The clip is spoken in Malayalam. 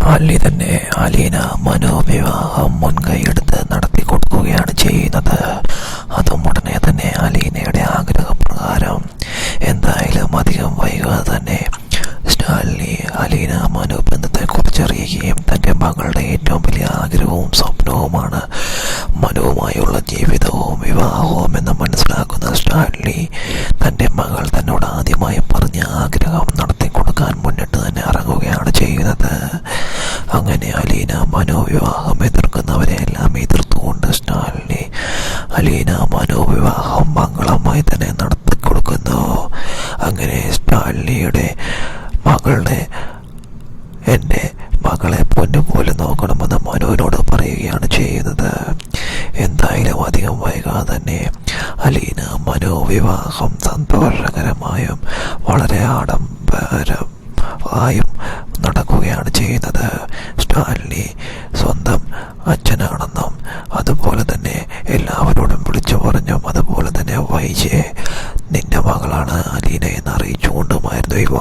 സ്റ്റാൻലി തന്നെ അലീന മനോവിവാഹം മുൻകൈയെടുത്ത് നടത്തി കൊടുക്കുകയാണ് ചെയ്യുന്നത്. അതും ഉടനെ തന്നെ അലീനയുടെ ആഗ്രഹപ്രകാരം. എന്തായാലും അധികം വൈകാതെ തന്നെ സ്റ്റാൻലി അലീന മനു ബന്ധത്തെക്കുറിച്ച് അറിയുകയും തൻ്റെ മകളുടെ ഏറ്റവും വലിയ ആഗ്രഹവും സ്വപ്നവുമാണ് മനുവുമായുള്ള ജീവിതവും വിവാഹവും എന്ന് മനസ്സിലാക്കുന്ന സ്റ്റാൻലി തൻ്റെ മകൾ തന്നോട് ആദ്യമായി പറഞ്ഞ ആഗ്രഹം നടത്തി കൊടുക്കാൻ മുന്നിട്ട് തന്നെ ഇറങ്ങുകയാണ് ചെയ്യുന്നത്. അങ്ങനെ അലീന മനോവിവാഹം എതിർക്കുന്നവരെ എല്ലാം എതിർത്തുകൊണ്ട് സ്റ്റാൻലി അലീന മനോവിവാഹം മംഗളമായി തന്നെ നടത്തി കൊടുക്കുന്നു. അങ്ങനെ സ്റ്റാൻലിയുടെ മകളുടെ എൻ്റെ മകളെ പൊന്നുപോലെ നോക്കണമെന്ന് മനുവിനോട് പറയുകയാണ് ചെയ്യുന്നത്. എന്തായാലും അധികം വൈകാതെ തന്നെ അലീന മനോവിവാഹം സന്തോഷകരമായും വളരെ ആഡംബരമായും നടക്കുകയാണ് ചെയ്യുന്നത്. സ്റ്റാൻലി സ്വന്തം അച്ഛനാണെന്നും അതുപോലെ തന്നെ എല്ലാവരോടും വിളിച്ചു പറഞ്ഞും അതുപോലെ തന്നെ വൈജയെ നിന്റെ മകളാണ് അലീന എന്ന് അറിയിച്ചുകൊണ്ടുമായിരുന്നു